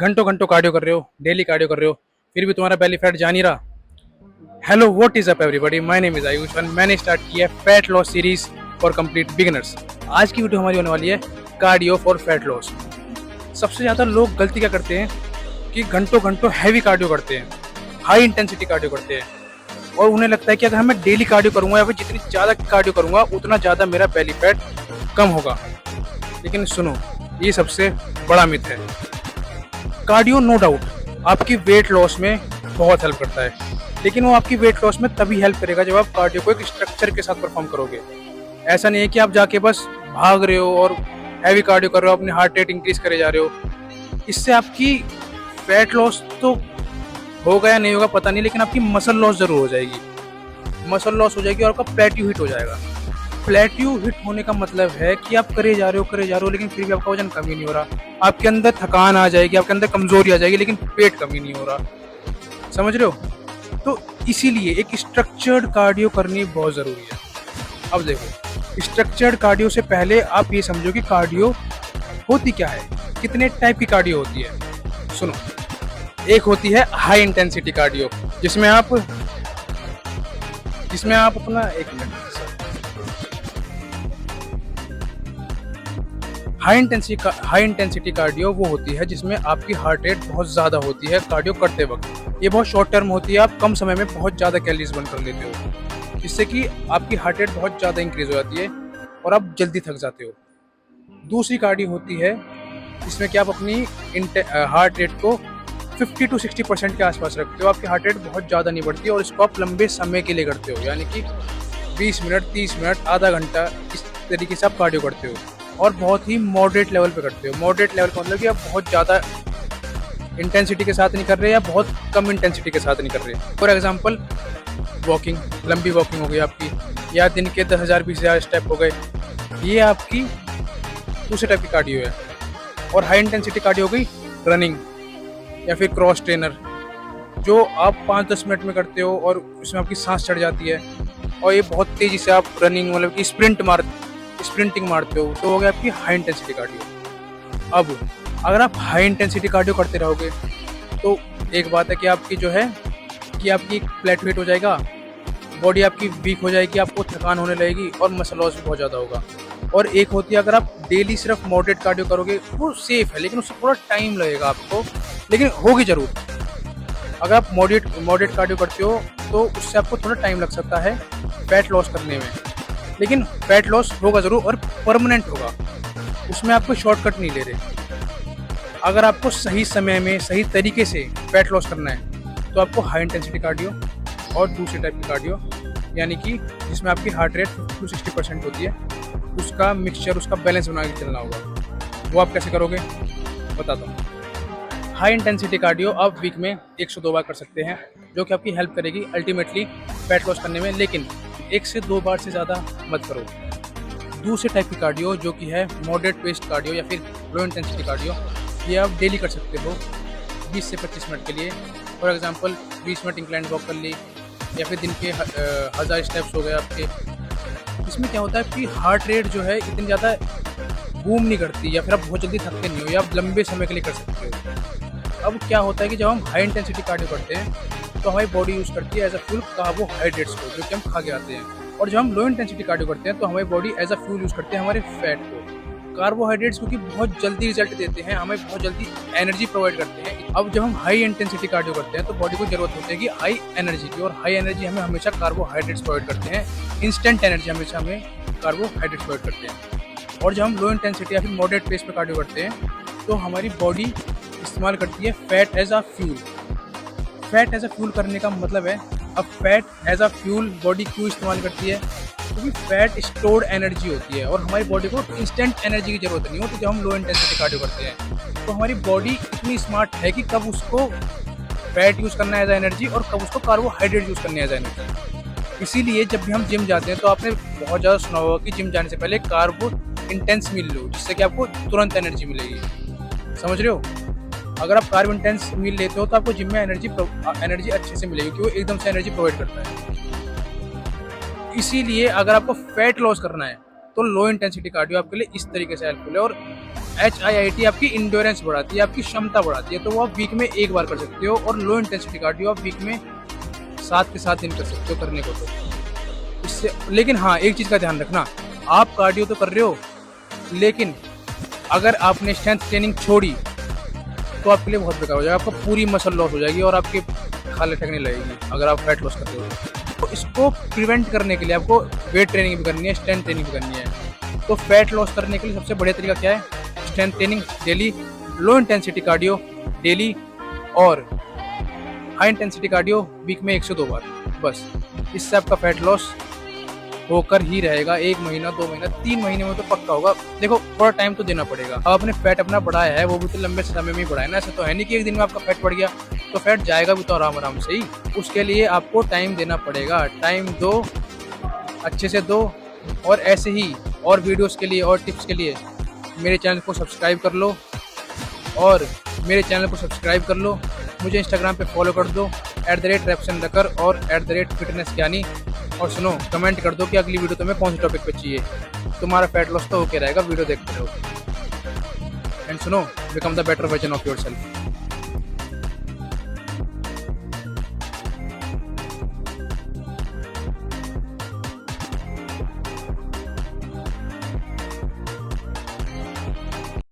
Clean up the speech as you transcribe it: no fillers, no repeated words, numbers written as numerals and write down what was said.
घंटों घंटों कार्डियो कर रहे हो, डेली कार्डियो कर रहे हो, फिर भी तुम्हारा बेली फैट जा नहीं रहा। Hello, what is up everybody, my name is Ayush और मैंने स्टार्ट किया है fat loss series for complete beginners. आज की वीडियो हमारी होने वाली है कार्डियो फॉर फैट लॉस। सबसे ज़्यादा लोग गलती क्या करते हैं कि घंटों घंटों हैवी कार्डियो करते हैं, हाई इंटेंसिटी कार्डियो करते हैं, और उन्हें लगता है कि अगर मैं डेली कार्डियो करूंगा या फिर जितनी ज़्यादा कार्डियो करूंगा उतना ज़्यादा मेरा बेली फैट कम होगा। लेकिन सुनो, ये सबसे बड़ा मिथ है। कार्डियो नो डाउट आपकी वेट लॉस में बहुत हेल्प करता है, लेकिन वो आपकी वेट लॉस में तभी हेल्प करेगा जब आप कार्डियो को एक स्ट्रक्चर के साथ परफॉर्म करोगे। ऐसा नहीं है कि आप जाके बस भाग रहे हो और हैवी कार्डियो कर रहे हो, अपनी हार्ट रेट इंक्रीज करे जा रहे हो। इससे आपकी फैट लॉस तो होगा या नहीं होगा पता नहीं, लेकिन आपकी मसल लॉस जरूर हो जाएगी। मसल लॉस हो जाएगी और आपका प्लेट्यू हिट हो जाएगा। प्लेट्यू हिट होने का मतलब है कि आप करे जा रहे हो लेकिन फिर भी आपका वजन कम ही नहीं हो रहा। आपके अंदर थकान आ जाएगी, आपके अंदर कमजोरी आ जाएगी, लेकिन पेट कम ही नहीं हो रहा। समझ रहे हो? तो इसीलिए एक स्ट्रक्चर्ड कार्डियो करनी बहुत ज़रूरी है। अब देखो, स्ट्रक्चर्ड कार्डियो से पहले आप ये समझो कि कार्डियो होती क्या है, कितने टाइप की कार्डियो होती है। सुनो, एक होती है हाई इंटेंसिटी कार्डियो, जिसमें आप अपना एक मिनट, हाई इंटेंसिटी कार्डियो वो होती है जिसमें आपकी हार्ट रेट बहुत ज़्यादा होती है कार्डियो करते वक्त। ये बहुत शॉर्ट टर्म होती है, आप कम समय में बहुत ज़्यादा कैलोरीज बर्न कर लेते हो, जिससे कि आपकी हार्ट रेट बहुत ज़्यादा इंक्रीज हो जाती है और आप जल्दी थक जाते हो। दूसरी कार्डियो होती है जिसमें कि आप अपनी हार्ट रेट को 50 to 60% के आसपास रखते हो। आपकी हार्ट रेट बहुत ज़्यादा नहीं बढ़ती है और इसको आप लंबे समय के लिए करते हो, यानी कि 20 मिनट, 30 मिनट, आधा घंटा, इस तरीके से आप कार्डियो करते हो और बहुत ही मॉडरेट लेवल पे करते हो। मॉडरेट लेवल का मतलब कि आप बहुत ज़्यादा इंटेंसिटी के साथ नहीं कर रहे या बहुत कम इंटेंसिटी के साथ नहीं कर रहे। फॉर एग्जांपल, वॉकिंग, लंबी वॉकिंग हो गई आपकी, या दिन के 10,000 20,000 स्टेप हो गए, ये आपकी दूसरे टाइप की कार्डियो है। और हाई इंटेंसिटी कार्डियो हो गई रनिंग या फिर क्रॉस ट्रेनर, जो आप 5-10 मिनट में करते हो और उसमें आपकी सांस चढ़ जाती है और ये बहुत तेज़ी से आप रनिंग मतलब कि स्प्रिंटिंग मारते हो, तो हो गया आपकी हाई इंटेंसिटी कार्डियो। अब अगर आप हाई इंटेंसिटी कार्डियो करते रहोगे तो एक बात है कि आपकी जो है कि आपकी प्लेटलेट हिट हो जाएगा, बॉडी आपकी वीक हो जाएगी, आपको थकान होने लगेगी और मसल लॉस भी बहुत ज़्यादा होगा। और एक होती है अगर आप डेली सिर्फ मॉडरेट कार्डियो करोगे, वो सेफ है लेकिन उससे थोड़ा टाइम लगेगा आपको, लेकिन होगी ज़रूर। अगर आप मॉडरेट कार्डियो करते हो तो उससे आपको थोड़ा टाइम लग सकता है फैट लॉस करने में, लेकिन फैट लॉस होगा ज़रूर और परमानेंट होगा। उसमें आपको शॉर्टकट नहीं ले रहे। अगर आपको सही समय में सही तरीके से फैट लॉस करना है तो आपको हाई इंटेंसिटी कार्डियो और दूसरे टाइप की कार्डियो, यानी कि जिसमें आपकी हार्ट रेट 50 to 60% होती है, उसका मिक्सचर, उसका बैलेंस बना के चलना होगा। वो आप कैसे करोगे बताता हूँ। हाई इंटेंसिटी कार्डियो आप वीक में 1 से 2 बार कर सकते हैं, जो कि आपकी हेल्प करेगी अल्टीमेटली फैट लॉस करने में, लेकिन 1 से 2 बार से ज़्यादा मत करो। दूसरे टाइप की कार्डियो जो कि है मॉडरेट पेस कार्डियो या फिर लो इंटेंसिटी कार्डियो, ये आप डेली कर सकते हो 20 से 25 मिनट के लिए। For example 20 minute incline walk कर ली, या फिर दिन के 1000 स्टेप्स हो गए आपके। इसमें क्या होता है कि हार्ट रेट जो है इतनी ज़्यादा बूम नहीं करती, या फिर आप बहुत जल्दी थकते नहीं हो, या आप लंबे समय के लिए कर सकते हो। अब क्या होता है कि जब हम हाई इंटेंसिटी कार्डियो करते हैं तो हमारी बॉडी यूज़ करती है एज अ फ्यूल कार्बोहाइड्रेट्स को, जो कि हम खा के आते हैं। और जब हम लो इंटेंसिटी कार्डियो करते हैं तो हमारी body as a fuel use करती है हमारे फैट को। कार्बोहाइड्रेट्स क्योंकि बहुत जल्दी रिजल्ट देते हैं, हमें बहुत जल्दी एनर्जी प्रोवाइड करते हैं। अब जब हम हाई इंटेंसिटी कार्डियो करते हैं तो बॉडी को जरूरत होती है कि हाई एनर्जी की, और हाई एनर्जी हमें हमेशा कार्बोहाइड्रेट्स प्रोवाइड करते हैं। इंस्टेंट एनर्जी हमेशा हमें कार्बोहाइड्रेट्स प्रोवाइड करते हैं। और जब हम लो इंटेंसिटी या फिर मॉडरेट पेस पर कार्डियो करते हैं तो हमारी बॉडी इस्तेमाल करती है fat as a fuel. Fat as a fuel करने का मतलब है, अब fat as a fuel body क्यों इस्तेमाल करती है, क्योंकि फैट स्टोर्ड एनर्जी होती है और हमारी बॉडी को इंस्टेंट एनर्जी की जरूरत नहीं होती। जब हम लो इंटेंसिटी कार्डियो करते हैं तो हमारी बॉडी इतनी स्मार्ट है कि कब उसको फैट यूज़ करना है एज एनर्जी और कब उसको कार्बोहाइड्रेट यूज़ करना है एज एनर्जी। इसीलिए जब भी हम जिम जाते हैं तो आपने बहुत ज़्यादा सुना होगा कि जिम जाने से पहले कार्बो इंटेंस मील लो, जिससे कि आपको तुरंत एनर्जी मिलेगी। समझ रहे हो? अगर आप कार्ब इंटेंस मील लेते हो तो आपको जिम में एनर्जी अच्छे से मिलेगी, क्योंकि वो एकदम से एनर्जी प्रोवाइड करता है। इसीलिए अगर आपको फैट लॉस करना है तो लो इंटेंसिटी कार्डियो आपके लिए इस तरीके से हेल्पफुल है। और HIIT आपकी इंड्योरेंस बढ़ाती है, आपकी क्षमता बढ़ाती है, तो वो आप वीक में एक बार कर सकते हो। और लो इंटेंसिटी कार्डियो आप वीक में 7 के 7 दिन कर सकते हो करने को तो इससे। लेकिन हाँ, एक चीज़ का ध्यान रखना, आप कार्डियो तो कर रहे हो, लेकिन अगर आपने स्ट्रेंथ ट्रेनिंग छोड़ी तो आपके लिए बहुत बेकार हो जाएगा, आपको पूरी मसल लॉस हो जाएगी और आपकी खाल लटकने लगेगी अगर आप फैट लॉस करते हो। तो इसको प्रिवेंट करने के लिए आपको वेट ट्रेनिंग भी करनी है, स्ट्रेंथ ट्रेनिंग भी करनी है। तो फैट लॉस करने के लिए सबसे बढ़िया तरीका क्या है? Strength training daily, low intensity cardio daily, और हाई इंटेंसिटी कार्डियो वीक में 1 से 2 बार बस। इससे आपका फैट लॉस होकर ही रहेगा। 1 महीना, 2 महीना, 3 महीने में तो पक्का होगा। देखो, थोड़ा टाइम तो देना पड़ेगा। अब आपने फैट अपना बढ़ाया है, वो भी तो लंबे समय में ही बढ़ाया ना, ऐसा तो है नहीं कि एक दिन में आपका फैट बढ़ गया। तो फैट जाएगा भी तो आराम आराम से ही, उसके लिए आपको टाइम देना पड़ेगा। टाइम दो, अच्छे से दो। और ऐसे ही और वीडियोस के लिए और टिप्स के लिए मेरे चैनल को सब्सक्राइब कर लो, और मेरे चैनल को सब्सक्राइब कर लो। मुझे इंस्टाग्राम पे फॉलो कर दो @रैप्सन लकर और @fitness ज्ञानी। और सुनो, कमेंट कर दो कि अगली वीडियो तुम्हें कौन से टॉपिक पे चाहिए। तुम्हारा फैट लॉस तो होके रहेगा वीडियो देखते रहो। एंड सुनो, become the better version of yourself.